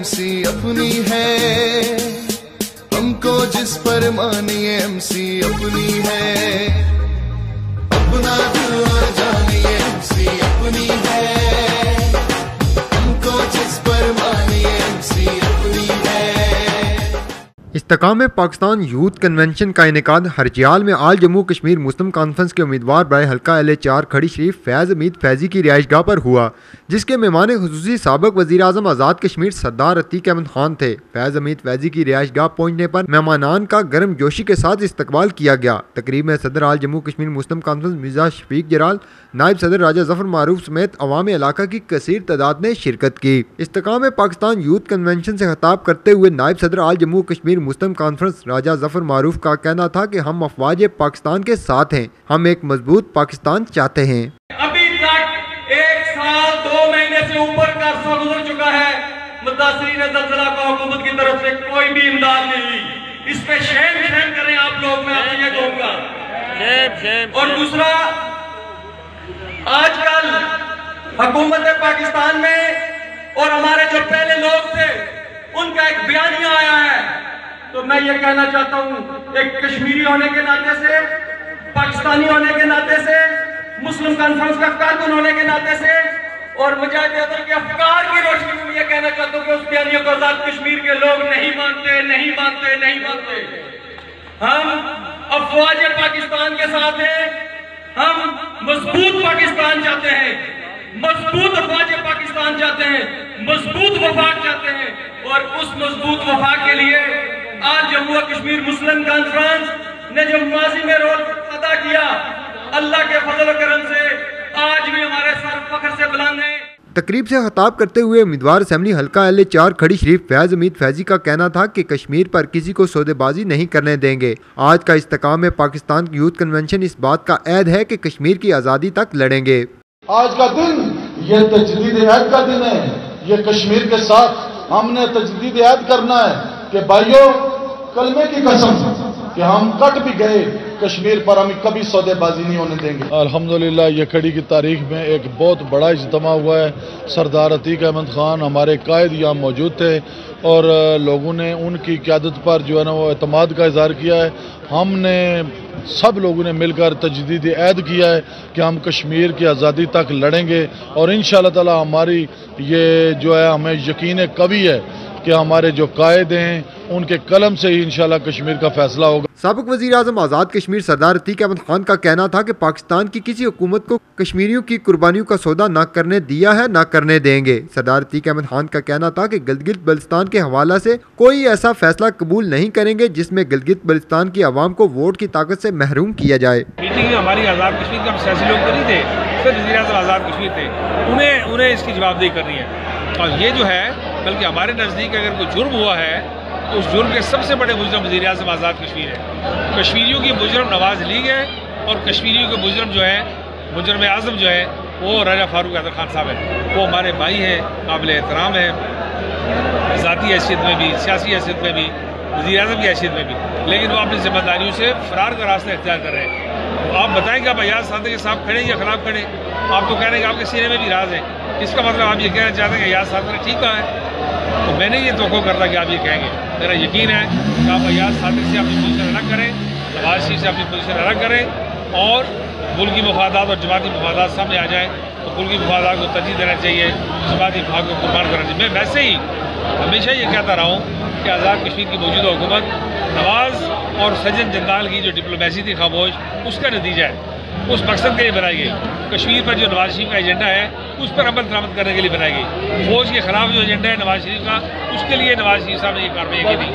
MC अपनी है, हमको जिस पर मानिए एमसी अपनी है, अपना दिल और जानिए एमसी अपनी है, हमको जिस पर मानिए एमसी अपनी है। इस्तेकाम पाकिस्तान यूथ कन्वेंशन का इनेकाद हरजियाल में आल जम्मू कश्मीर मुस्लिम कॉन्फ्रेंस के उम्मीदवार बराए हल्का LA4 खड़ी शरीफ फैज़ हमीद फैजी की रिहाइशगाह पर हुआ, जिसके मेहमान खुसूसी साबिक वज़ीर आज़म आज़ाद कश्मीर सरदार अतीक अहमद खान थे। फैज़ हमीद फैजी की रिहाइशगाह पहुँचने पर मेहमानान का गर्म जोशी के साथ इस्तकबाल किया गया। तकरीब में सदर आल जम्मू कश्मीर मुस्लिम कॉन्फ्रेंस मिर्जा शफीक जराल, नायब सदर राजा जफर मारूफ समेत अवाम इलाका की कसीर तादाद ने शिरकत की। इस्तेकाम पाकिस्तान यूथ कन्वेंशन से खिताब करते हुए नायब सदर आल जम्मू कश्मीर मुस्लिम कॉन्फ्रेंस राजा जफर मारूफ का कहना था कि हम अफवाज पाकिस्तान के साथ हैं, हम एक मजबूत पाकिस्तान चाहते हैं। अभी तक 1 साल 2 महीने से ऊपर का अरसा गुजर चुका है, मुतासिरीन ज़लज़ला को हुकूमत की तरफ से कोई भी इमदाद नहीं हुई। इस पे शेम करें आप लोग, मैं आपसे ये कहूंगा। और दूसरा, आजकल हुकूमत पाकिस्तान में और हमारे जो पहले लोग थे उनका एक बयानिया आया है, तो मैं ये कहना चाहता हूँ, एक कश्मीरी होने के नाते से, पाकिस्तानी होने के नाते से, मुस्लिम कॉन्फ्रेंस का कारकुन होने के नाते से और मुजाहिद अदल के अफकार की रोशनी में ये कहना चाहता हूँ कि उस बयानिया को आजाद कश्मीर के लोग नहीं मानते, नहीं मानते, नहीं मानते। हम अफवाज पाकिस्तान के साथ हैं, हम मजबूत पाकिस्तान चाहते हैं, मजबूत अफवाज पाकिस्तान चाहते हैं, मजबूत वफाक चाहते हैं, और उस मजबूत वफाक के लिए आज जम्मू कश्मीर मुस्लिम कॉन्फ्रेंस ने जो माजी में रोल अदा किया, अल्लाह के फजल और करम से आज भी हमारे सर फख्र से बुलंद है। तकरीब से खिताब करते हुए उम्मीदवार असेंबली हल्का LA4 खड़ी शरीफ फैज़ हमीद फैजी का कहना था कि कश्मीर पर किसी को सौदेबाजी नहीं करने देंगे। आज का इस्तेकाम पाकिस्तान यूथ कन्वेंशन इस बात का ऐद है कि कश्मीर की आज़ादी तक लड़ेंगे। आज का दिन ये तजदीद ऐद का दिन है, ये कश्मीर के साथ हमने तजदीद ऐद करना है कि भाइयों, कलमे की कसम कि हम कट भी गए, कश्मीर पर हम कभी सौदेबाजी नहीं होने देंगे। अल्हम्दुलिल्लाह ये खड़ी की तारीख में एक बहुत बड़ा इज्तिमा हुआ है। सरदार अतीक अहमद खान हमारे कायद यहाँ मौजूद थे और लोगों ने उनकी क़यादत पर जो है ना वो एतमाद का इजहार किया है। हमने सब लोगों ने मिलकर तजदीद ऐद किया है कि हम कश्मीर की आज़ादी तक लड़ेंगे और इंशाअल्लाह ताला हमारी ये जो है हमें यकीन कभी है कि हमारे जो कायद हैं उनके कलम से ही इंशाल्लाह कश्मीर का फैसला होगा। साबिक वज़ीर आज़म आज़ाद कश्मीर सरदार अतीक अहमद खान का कहना था कि पाकिस्तान की किसी हुकूमत को कश्मीरियों की कुर्बानियों का सौदा न करने दिया है, न करने देंगे। सरदार अतीक अहमद खान का कहना था कि गिलगित बल्तिस्तान के हवाला से कोई ऐसा फैसला कबूल नहीं करेंगे जिसमें गिलगित बल्तिस्तान की आवाम को वोट की ताकत से महरूम किया जाए। हमारी आज़ाद कश्मीर के सियासी लोग तो नहीं थे, सिर्फ वज़ीर आज़म आज़ाद कश्मीर थे, उन्हें इसकी जवाबदेही करनी है। और ये जो है, बल्कि हमारे नज़दीक अगर कोई जुर्म हुआ है तो उस जुर्म के सबसे बड़े मुजरम वज़ीर आज़म आज़ाद कश्मीर है। कश्मीरियों की मुजरम नवाज लीग है और कश्मीरियों के मुजरम जो है, मुजरम आज़म जो है वो राजा फारूक हैदर खान साहब है। वो हमारे भाई हैं, काबिल एहतराम है, ज़ाती हैसियत में भी, सियासी हैसियत में भी, वज़ीर आज़म की हैसियत में भी, लेकिन वो अपनी जिम्मेदारियों से फरार का रास्ता इख्तियार कर रहे हैं। तो आप बताएं कि आप अयाज सादे के साथ खड़े या खिलाफ खड़े? आप तो कह रहे हैं कि आपके सीने में भी राज है, इसका मतलब आप ये कहना चाहते हैं कि अयाज सादे ने ठीक कहा है। तो मैंने ये तवक्को करता कि आप ये कहेंगे। मेरा यकीन है कि आप अयाज सादे से अपनी पोजीशन अलग करें, नवाज शरीफ से अपनी पोजीशन अलग करें और मुल्की मफादात और जमाती मफादात सामने आ जाएँ तो मुल्की मफादात को तरजीह देना चाहिए, जमाती मफाद को कुर्बान करना चाहिए। मैं वैसे ही हमेशा ये कहता रहा हूँ कि आज़ाद कश्मीर की मौजूदा हुकूमत नवाज और सज्जन जंदाल की जो डिप्लोमेसी थी खामोश, उसका नतीजा है। उस मकसद के लिए बनाई गई। कश्मीर पर जो नवाज शरीफ का एजेंडा है उस पर अमल दरामद करने के लिए बनाई गई। फौज के खिलाफ जो एजेंडा है नवाज शरीफ का, उसके लिए नवाज शरीफ साहब ने ये कार्रवाई की थी।